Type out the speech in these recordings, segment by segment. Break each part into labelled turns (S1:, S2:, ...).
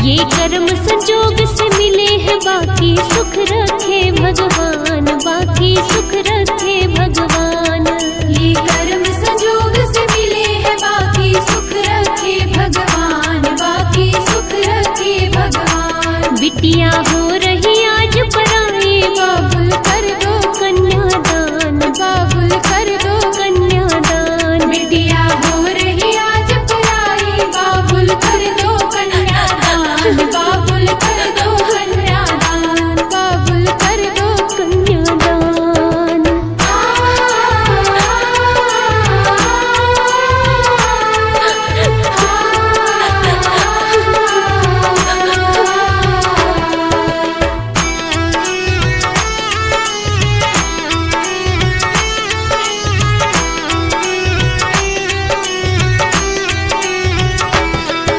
S1: ये कर्म संजोग से मिले हैं, बाकी सुख रखे भगवान, बाकी सुख रखे भगवान।
S2: ये कर्म संजोग से मिले हैं, बाकी सुख रखे भगवान, बाकी सुख रखे भगवान।
S1: बिटिया हो रही आज पराई,
S2: बाबुल कर दो
S1: कन्यादान,
S2: बाबुल कर दो
S1: कन्यादान।
S2: बिटिया हो रही आज पराई, बाबुल कर दो कन्यादान, बाबुल कर दो कन्यादान, बाबुल कर दो
S1: कन्यादान।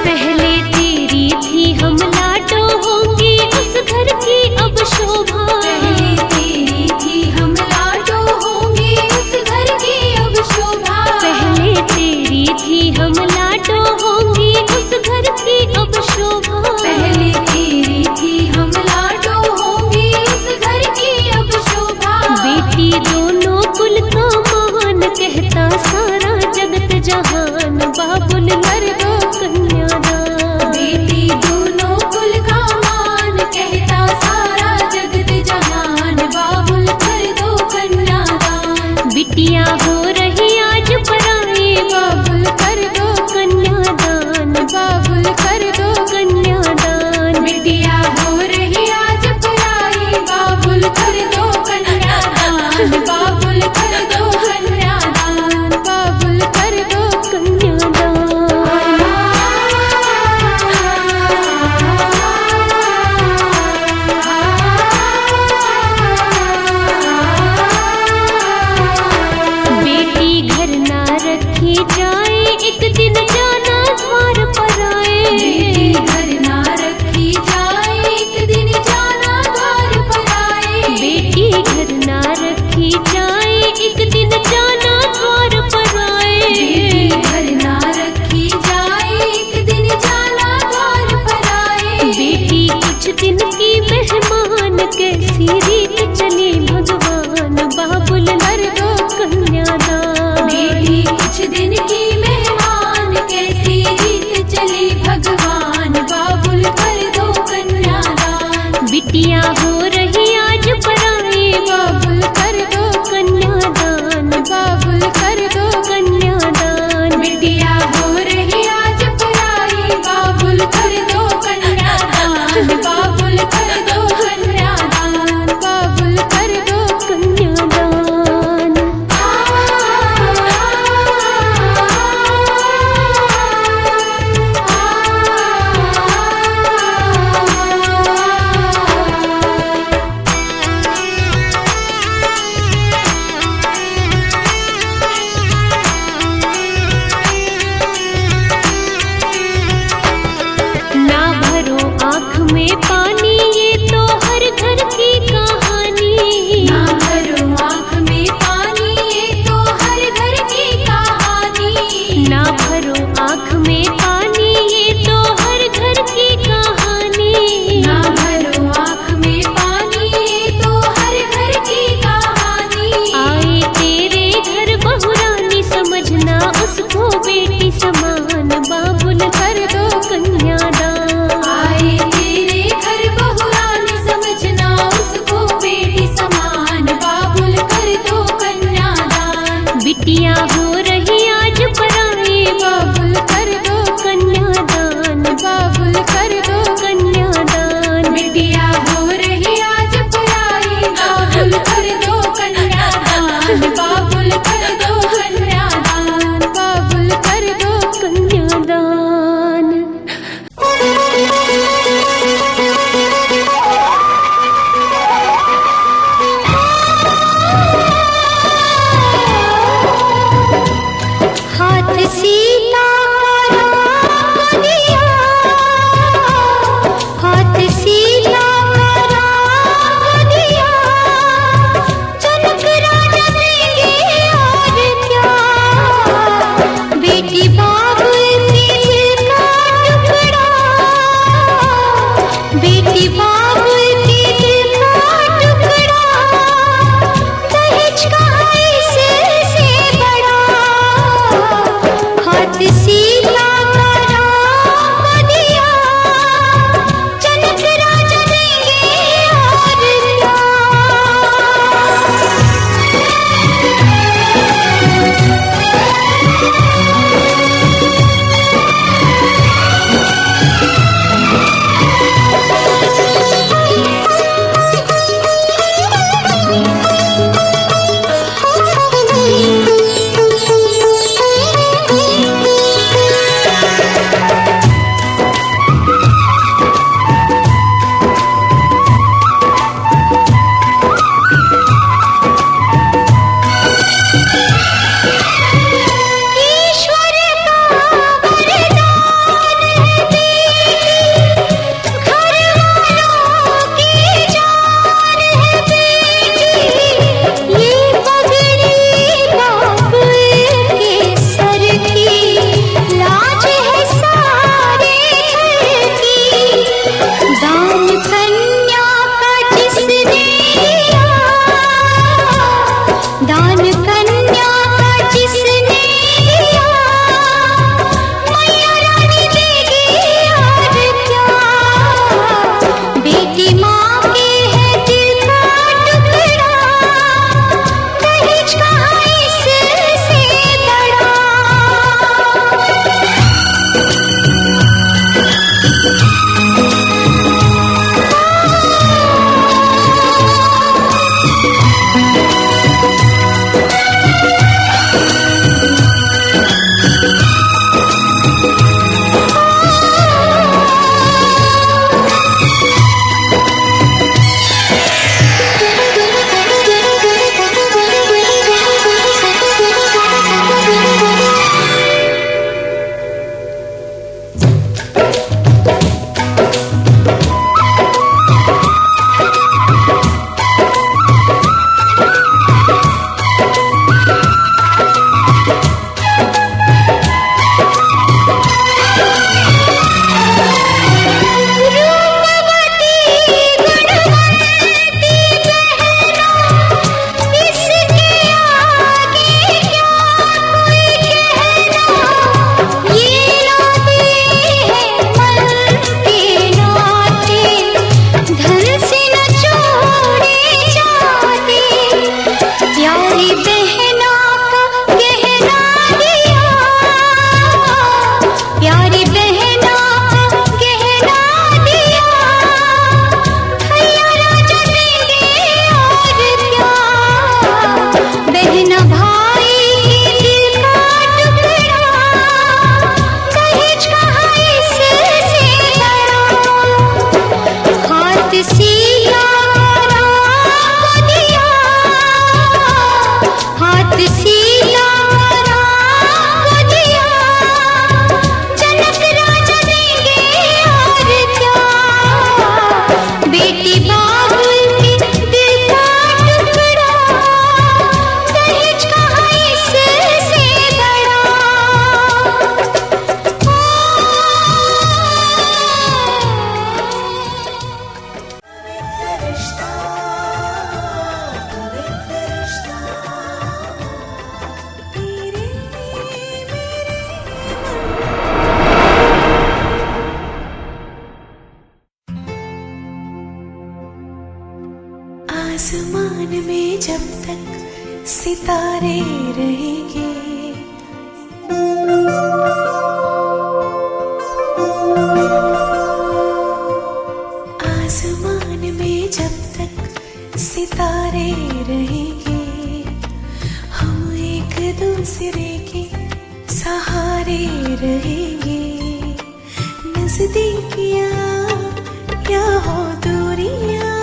S1: पहले तेरी थी हम लाडो होंगी, उस घर की अब शोभा।
S2: पहले तेरी थी हम लाडो होंगी, उस घर की अब शोभा।
S1: पहले तेरी थी हम लाडो होंगी, उस घर की अब शोभा।
S2: पहले तेरी थी हम लाडो होंगी, उस घर की अब शोभा।
S1: बेटी दोनों कुल का महान, कहता सारा जगत जहान, बाबुल कर दो कन्यादान।
S2: बेटी दोनों कुल का मान, कहता सारा जगत जहान, बाबुल कर दो कन्यादान।
S1: बिटिया हो रही आज पराई,
S2: बाबुल कर दो
S1: कन्यादान,
S2: बाबुल कर दो
S1: कन्यादान।
S2: बिटिया हो रही आज पराई, बाबुल कर दो कन्यादान, बाबुल कर दो कन्यादान, बाबुल कर दो
S1: बेटी घर ना रखी जाए, एक दिन जाना द्वार पर आए।
S2: बेटी घर ना रखी जाए, एक दिन जाना द्वार पर आए।
S1: बेटी घर ना रखी जाए, एक दिन जाना द्वार पर आए।
S2: बेटी घर ना रखी जाए, एक दिन जाना द्वार पर आए।
S1: बेटी कुछ दिन की मेहमान, कैसी रीत चली भगवान, बाबुल कर दो कन्यादान।
S2: बेटी कुछ दिन की मेहमान, कैसी रीत चली भगवान, बाबुल कर दो कन्यादान।
S1: बिटिया हो रही आज पराई,
S2: बाबुल कर दो
S1: कन्यादान,
S2: बाबुल कर दो
S1: कन्यादान।
S2: बिटिया हो रही आज पराई, बाबुल कर दो कन्यादान, बाबुल कर दो कन्यादान, बाबुल कर दो
S1: कन्यादान। बेटी बाबुल के दिल का टुकड़ा, दहेज का इससे बड़ा, हाथ सीता का राम दिया, जनक राजा देंगे और क्या।
S3: आसमान में जब तक सितारे रहेंगे, आसमान में जब तक सितारे रहेंगे, हम एक दूसरे के सहारे रहेंगे। नजदीकियां या हो दूरियां,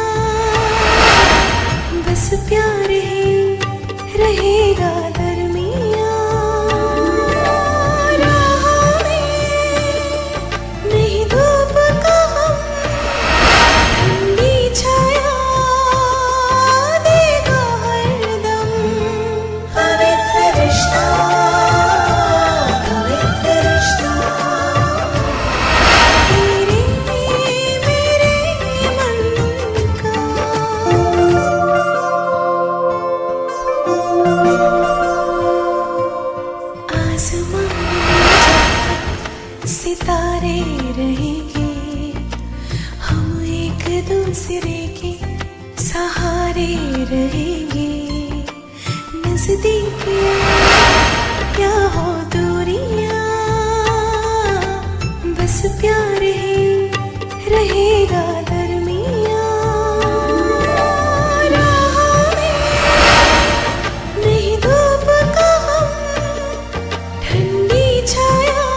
S3: बस प्यार ही रहेगा दरमियां। राहों में नहीं धूप का हम, ठंडी छाया देगा हरदम। पवित्र रिश्ता, पवित्र रिश्ता, तेरे दूसरे के सहारे रहेंगे। नजदीकियां क्या हो दूरियां, बस प्यार ही रहेगा दरमियां। राहों में नहीं धूप का हम, ठंडी छाया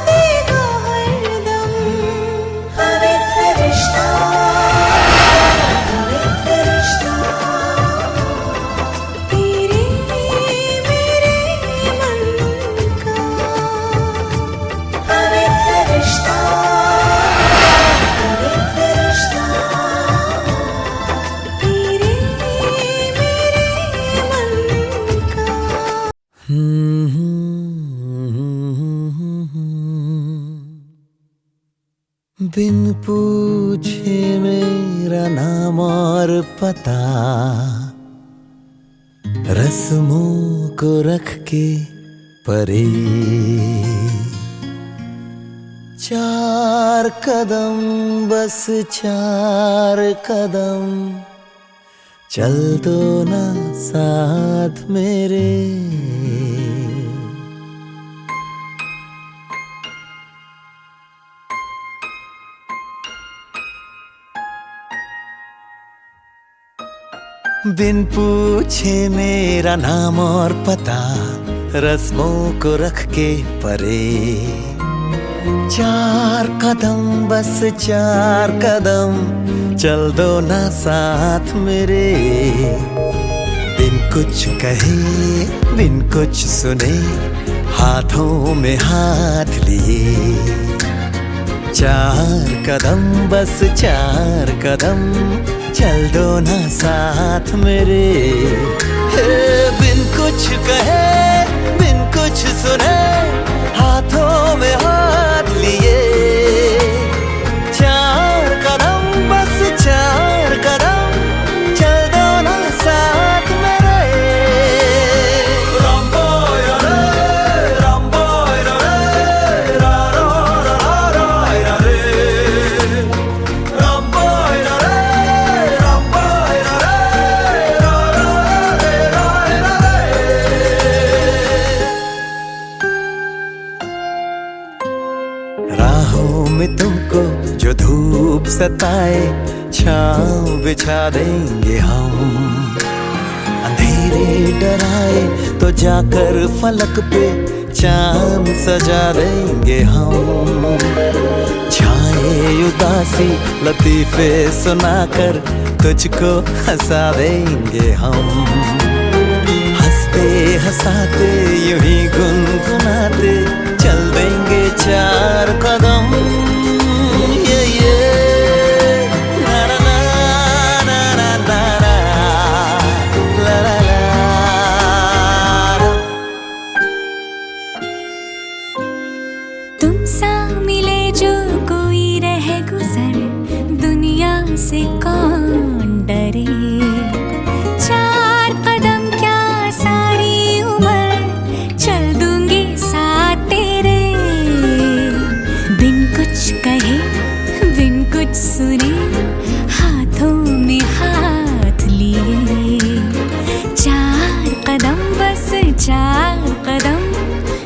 S3: देगा हरदम। पवित्र रिश्ता, पवित्र रिश्ता, तेरे मेरे मन का। पवित्र रिश्ता, पवित्र रिश्ता, तेरे मेरे मन का।
S4: बिन पूछे मेरा नाम और पता, रस्मों को रख के परे, चार कदम बस चार कदम, चल दो ना साथ मेरे। बिन पूछे मेरा नाम और पता, रस्मों को रख के परे, चार कदम बस चार कदम, चल दो ना साथ मेरे। बिन कुछ कहे बिन कुछ सुने, हाथों में हाथ लिए, चार कदम बस चार कदम, चल दो ना साथ मेरे। बिन कुछ कहे बिन कुछ सुने, हाथों में हाथ लिए, चार कदम बस चार कदम, चल दो ना साथ मेरे। राहों में तुमको जो धूप सताए, छाँव बिछा देंगे हम। अंधेरे डराए तो जाकर फलक पे चांद सजा देंगे हम। छाए उदासी लतीफे सुनाकर तुझको हंसा देंगे हम। हंसते हंसाते यूं ही गुनगुनाते चल देंगे चार कदम। ये ना ना ना ना ना ना ना, ला ला ला।
S1: तुम सा मिले जो कोई रह गुजर, दुनिया से कौन डरे। चार कदम क्या सारी उम्र, चल दूंगी साथ तेरे। बिन कुछ कहे बिन कुछ सुने, हाथों में हाथ लिए, चार कदम बस चार कदम,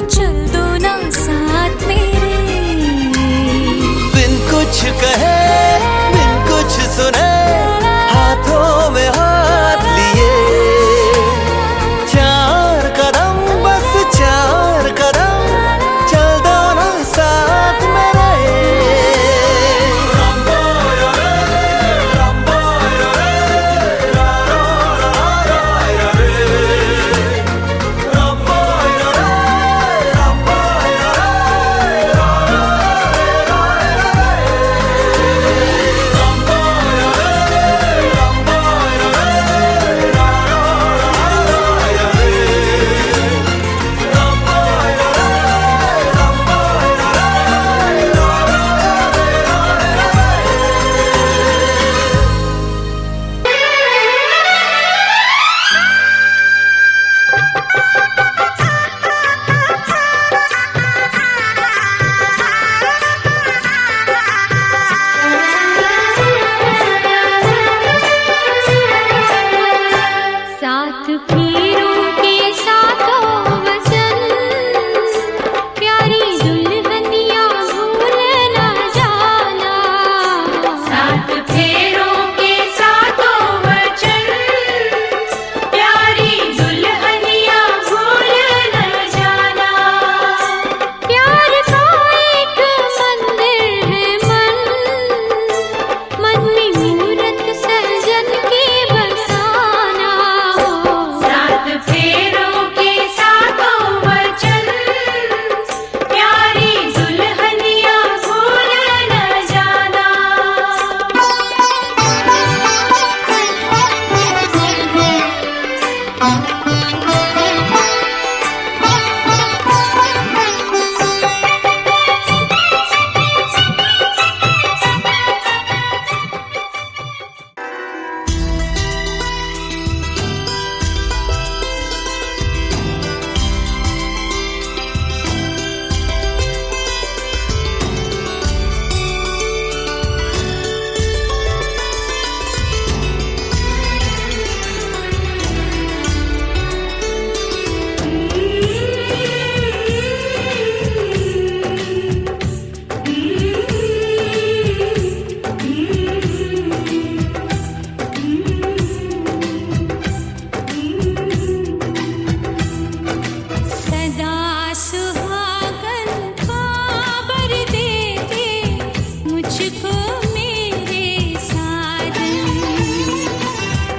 S1: चल दो ना साथ मेरे।
S4: बिन कुछ कहे बिन कुछ सुने,
S2: मुझको मेरे साजन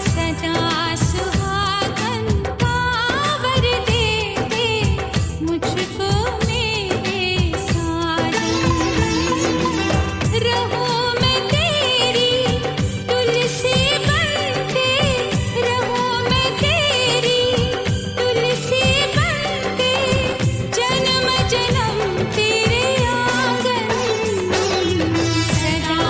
S2: सदा सुहागन कांवर दे दे, मुझको मेरे साजन। रहूं मैं तेरी तुलसी बनके, रहूं मैं तेरी तुलसी बनके, जन्म जन्म तेरे आंगन सदा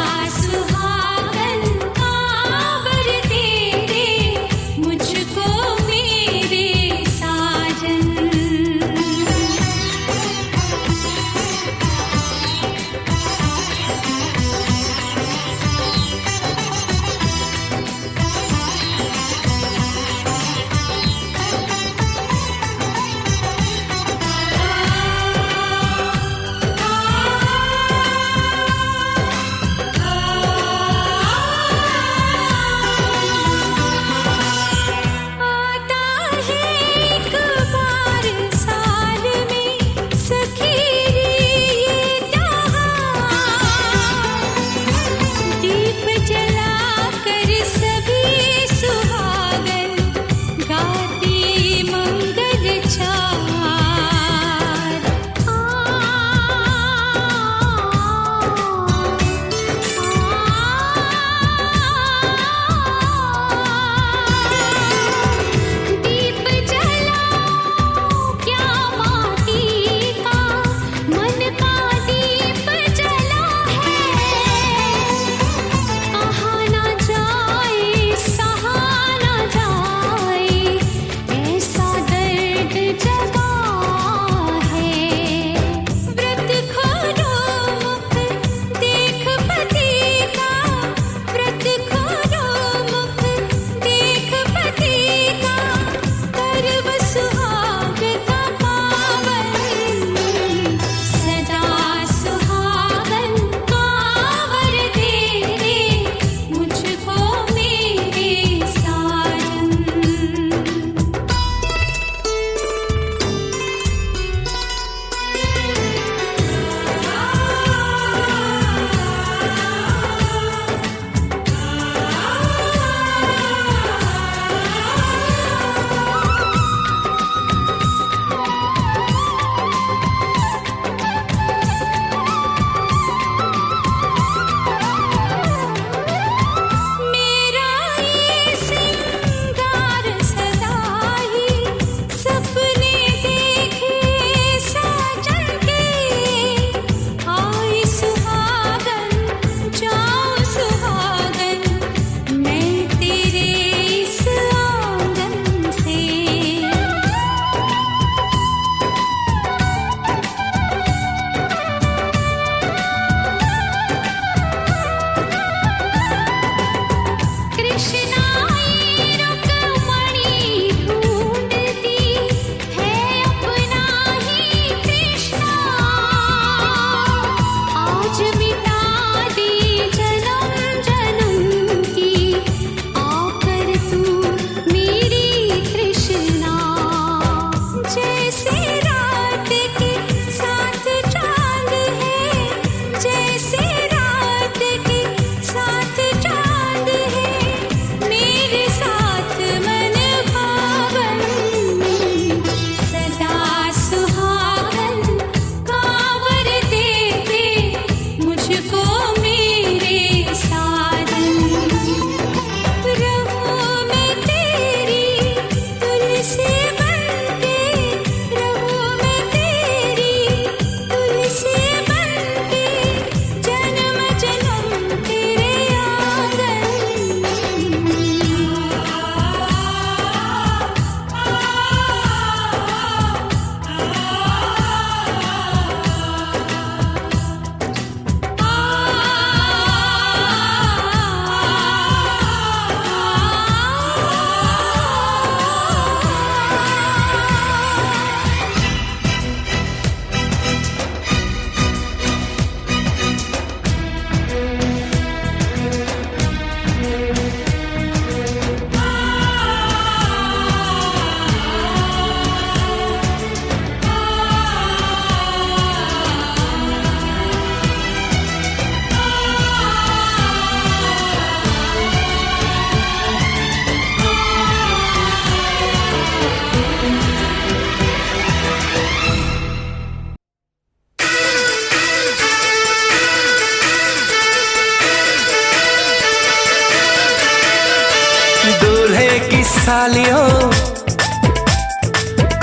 S4: सालियों,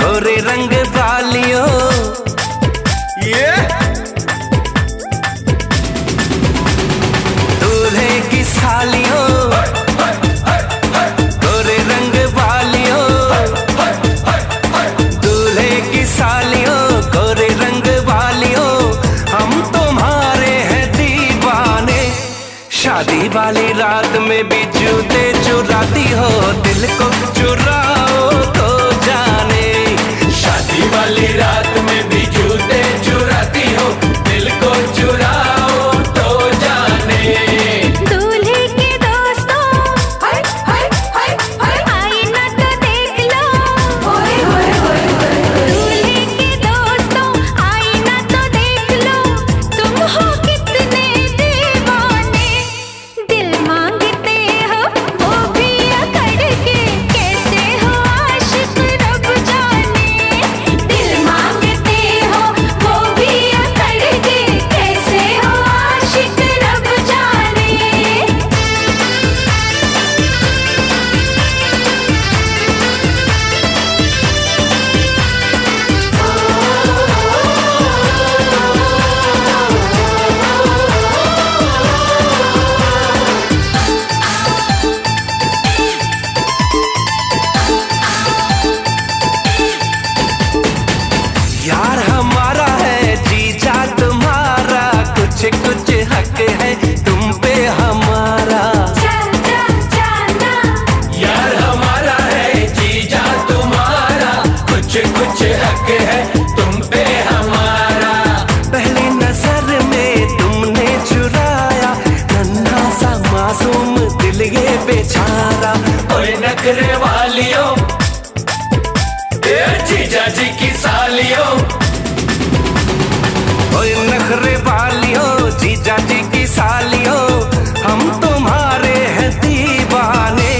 S4: गोरे रंग वालियों, ये दूल्हे की सालियों, गोरे रंग वालियों, दूल्हे की सालियों, गोरे रंग वालियों, हम तुम्हारे हैं दीवाने। शादी वाली रात में भी जूते चुराती हो, दिल को चुराओ तो जाने।
S5: शादी वाली रात में भी जूते चुराती हो, दिल को चुराओ तो जाने।
S1: दूल्हे के दोस्तों
S2: हाय हाय हाय हाय
S1: आईना तो देख लो,
S2: होए होए होए होए
S1: दूल्हे के दोस्तों आईना तो देख लो, तुम हो कितने दीवाने। दिल मांगते हो वो भी अकड़ के, कैसे हो आशिक रब जाने।
S2: दिल मांगते हो वो भी अकड़ के, कैसे हो आशिक रब जाने।
S4: यार हमारा है जीजा तुम्हारा, कुछ कुछ हक है तुम पे हमारा।
S2: चल चल जाना
S5: यार हमारा है जीजा तुम्हारा, कुछ कुछ हक है तुम पे हमारा।
S4: पहली नजर में तुमने चुराया नन्हा सा मासूम दिल ये बेचारा।
S5: ओए नखरे वालियों, ए जीजा जी की सालियों,
S4: ओए नखरे वालियों, जीजा जी की सालियों, हम तुम्हारे हैं दीवाने।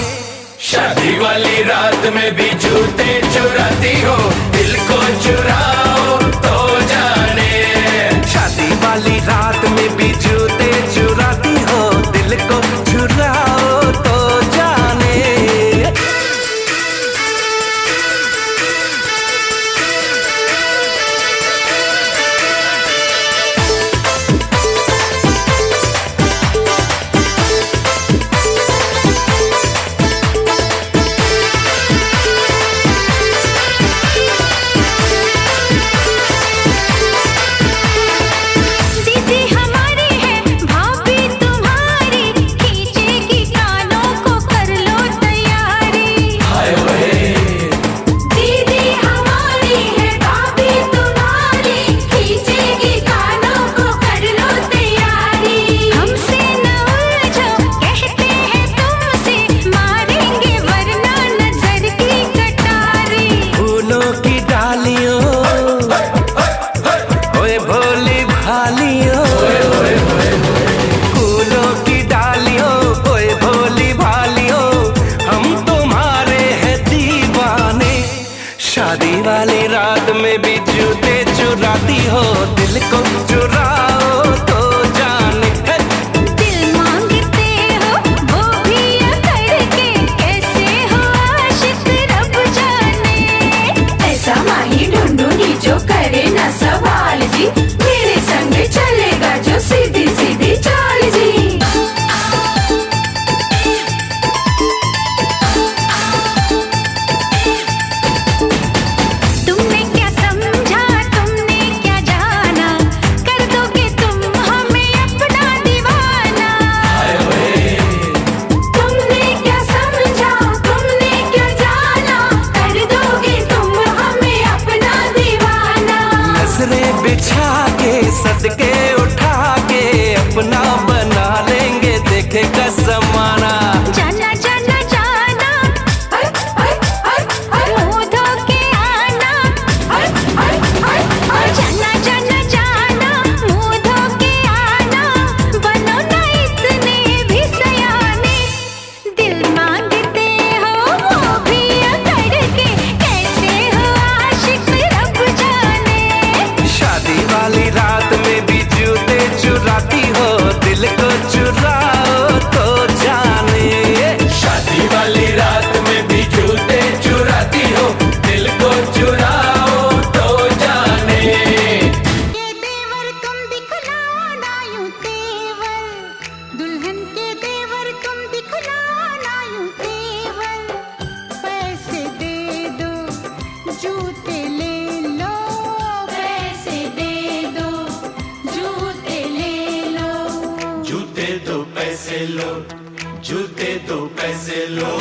S5: शादी वाली रात में भी जूते चुराती हो, दिल को चुराओ तो जाने।
S4: शादी वाली रात में भी जूते चुराती हो, दिल को चुराओ तो जाने।
S5: जूते दो पैसे लो, जूते दो पैसे लो।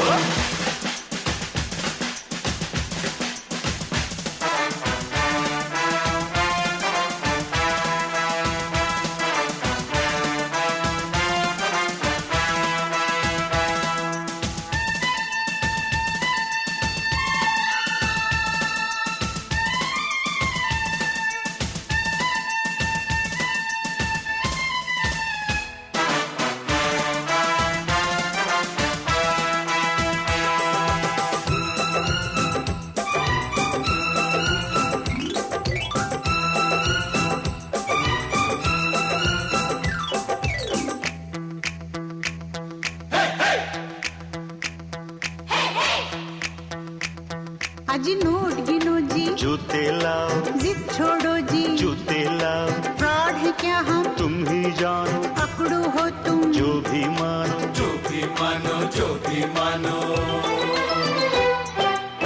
S1: अजी नोट गिनो जी,
S6: जूते लाओ,
S1: जिद छोड़ो जी,
S6: जूते लाओ,
S1: फ्रॉड है क्या हम,
S6: तुम ही जानो,
S1: पकड़ो हो तुम,
S6: जो भी मानो,
S5: जो भी मानो, जो भी मानो।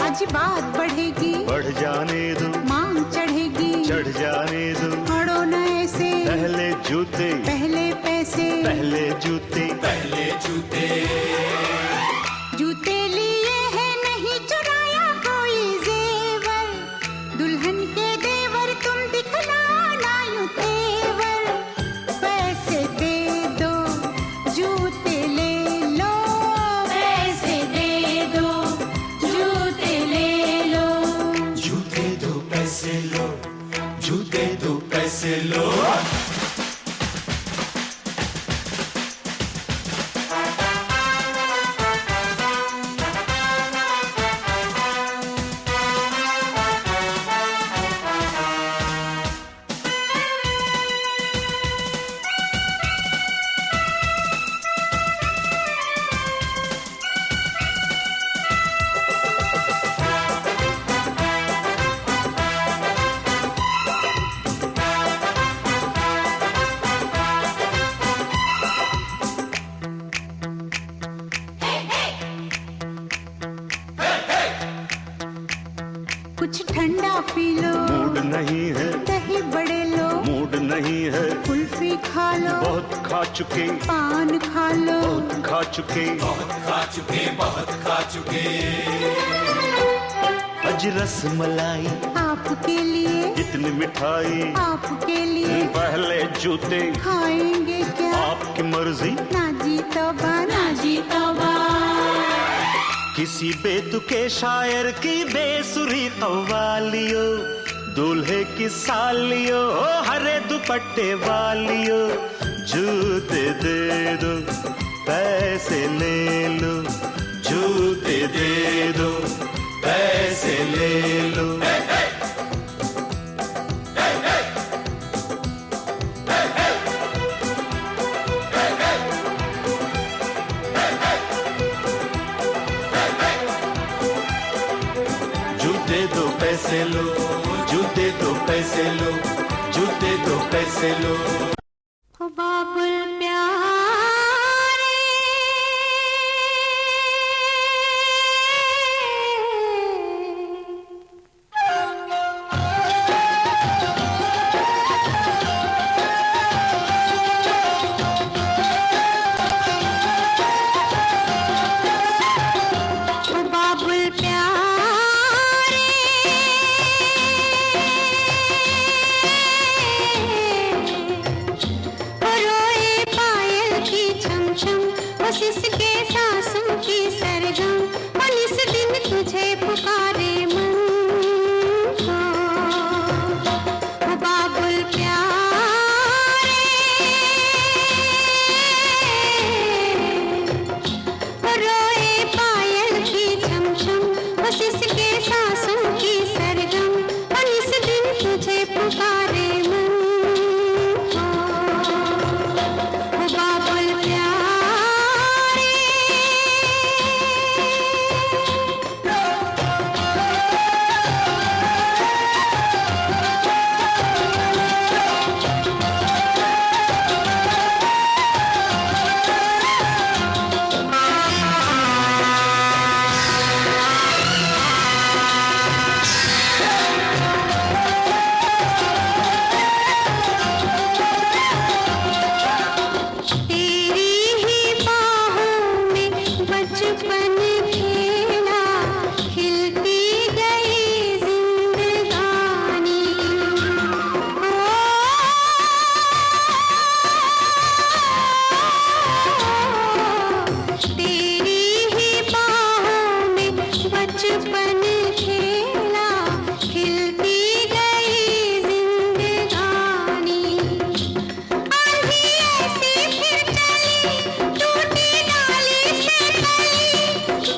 S1: आज बात बढ़ेगी,
S6: बढ़ जाने दो,
S1: मांग चढ़ेगी,
S6: चढ़ जाने दो,
S1: पड़ो न ऐसे,
S6: पहले जूते,
S1: पहले पैसे,
S6: पहले जूते,
S5: पहले जूते।
S1: जूते लिए हैं नहीं चुराया कोई जेवर, दुल्हन के देवर तुम दिखलाना यूं तेवर, पैसे दे दो जूते ले लो, पैसे दे दो जूते ले लो,
S5: जूते दो पैसे लो, जूते दो पैसे लो।
S1: कुछ ठंडा पी लो,
S6: मूड नहीं है,
S1: दही बड़े लो,
S6: मूड नहीं है,
S1: कुल्फी खा लो,
S6: बहुत खा चुके,
S1: पान खा लो,
S6: बहुत खा चुके,
S5: बहुत खा चुके, बहुत खा चुके।
S6: अज रस मलाई,
S1: आपके लिए,
S6: इतनी मिठाई,
S1: आपके लिए,
S6: पहले जूते,
S1: खाएंगे क्या,
S6: आपकी मर्जी,
S1: ना जी तौबा, ना जी तौबा,
S6: किसी बेतुके शायर की बेसुरी कव्वालियो, दूल्हे की सालियो, हरे दुपट्टे वालियो, जूते दे दो, पैसे ले लो, जूते दे दो, पैसे ले लो। जूते दो पैसे लो, जूते दो पैसे लो, जूते दो पैसे लो।
S1: ओ बाबुल प्यारे, ओ बाबुल प्यारे, ओ रोए पायल की छम छम, ओ सिसके सांसों की सरगम, ओ निस दिन तुझे पुकारे मन को, ओ बाबुल प्यारे, ओ रोए पायल की छम छम, ओ सिसके सांसों की सरगम, ओ निस दिन तुझे पुकारे मन को, ओ बाबुल प्यारे। बचपन खेला खिलती गई जिंदगानी। तेरी ही बाहों में बचपन खेला खिलती गई जिंदगानी। आंधी ऐसी फिर चली टूटी डाली से गली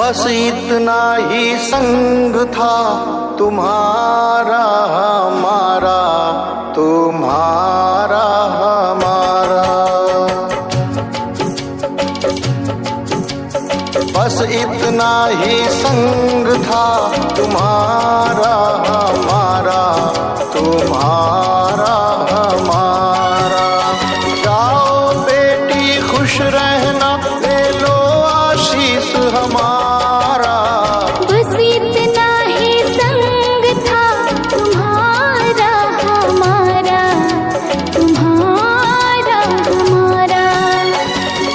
S7: बस इतना ही संग था तुम्हारा हमारा, तुम्हारा हमारा। बस इतना ही संग था तुम्हारा हमारा, तुम्हारा हमारा। जाओ बेटी खुश रहना, ले लो आशीष हमारा।
S1: बस इतना ही संग था तुम्हारा हमारा, तुम्हारा हमारा।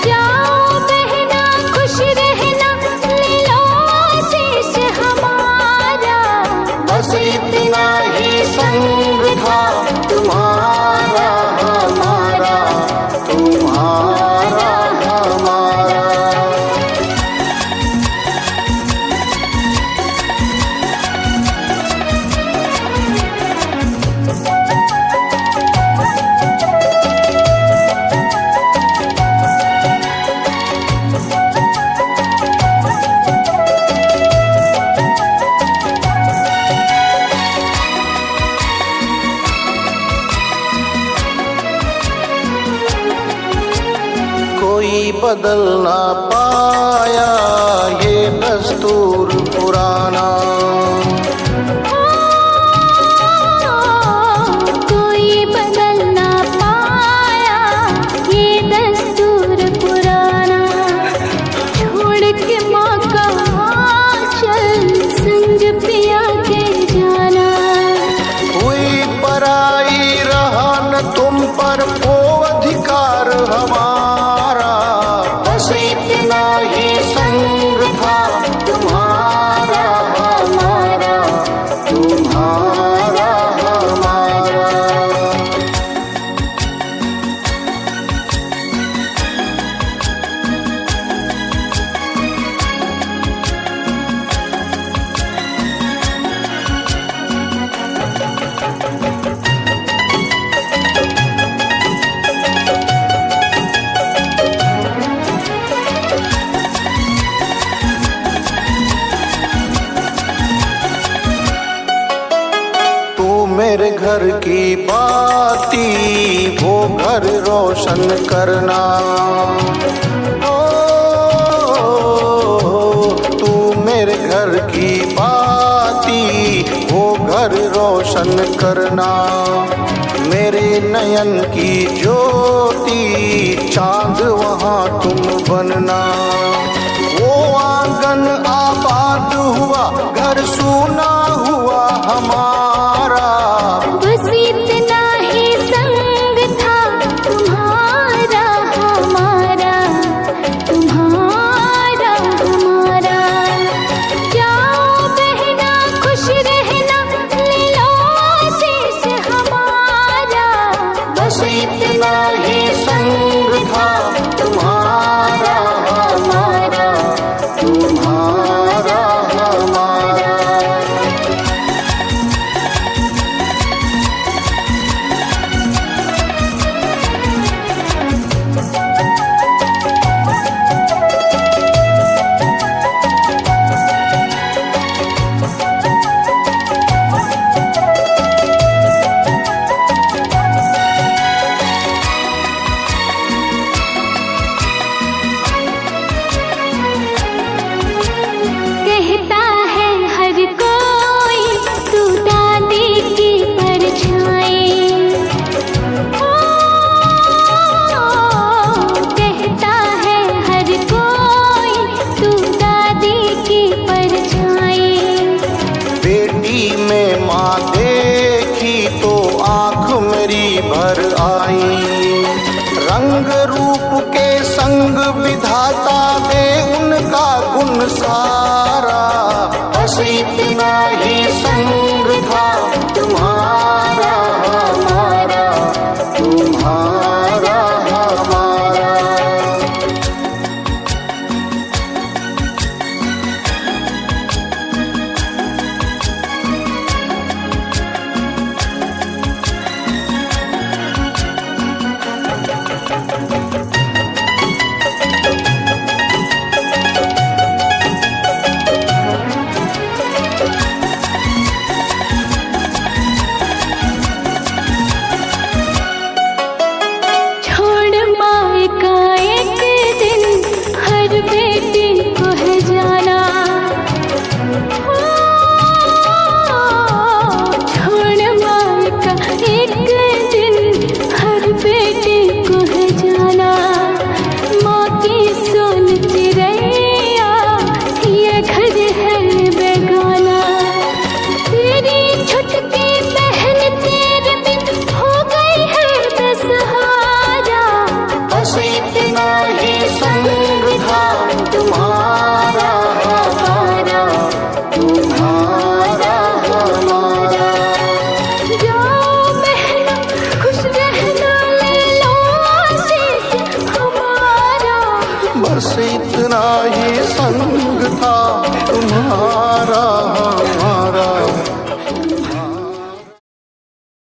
S1: जाओ बहना खुश रहना, ले लो आशीष हमारा।
S7: बस इतना ही संग था तुम्हारा हमारा, तुम्हारा हमारा। कोई बदल ना पाया ये दस्तूर पुराना।
S1: कोई बदल ना पाया ये दस्तूर पुराना। छोड़ के माँ का आंचल संग पिया के जाना।
S7: हुई पराई रहा न तुम पर वो अधिकार हमारा। बस इतना ही संग था तुम्हारा हमारा, तुम्हारा हमारा। मेरे घर की बाती वो घर रोशन करना। ओ तू मेरे घर की बाती वो घर रोशन करना। मेरे नयन की ज्योति चांद वहाँ तुम बनना। वो आंगन आबाद हुआ, घर सूना हुआ हमारा।
S1: बस इतना ही संग था तुम्हारा हमारा, तुम्हारा हमारा। जाओ बहना खुश रहना, ले लो आशीष हमारा।
S7: बस इतना ही संग था तुम्हारा हमारा, तुम्हारा हमारा।
S1: कहता है हर कोई तू दादी की परछाई। ओ कहता है हर कोई तू दादी की परछाई।
S7: बेटी में माँ देखी तो आँख मेरी भर आई। रंग रूप के संग विधाता दे उनका गुण सारा। बस इतना ही संग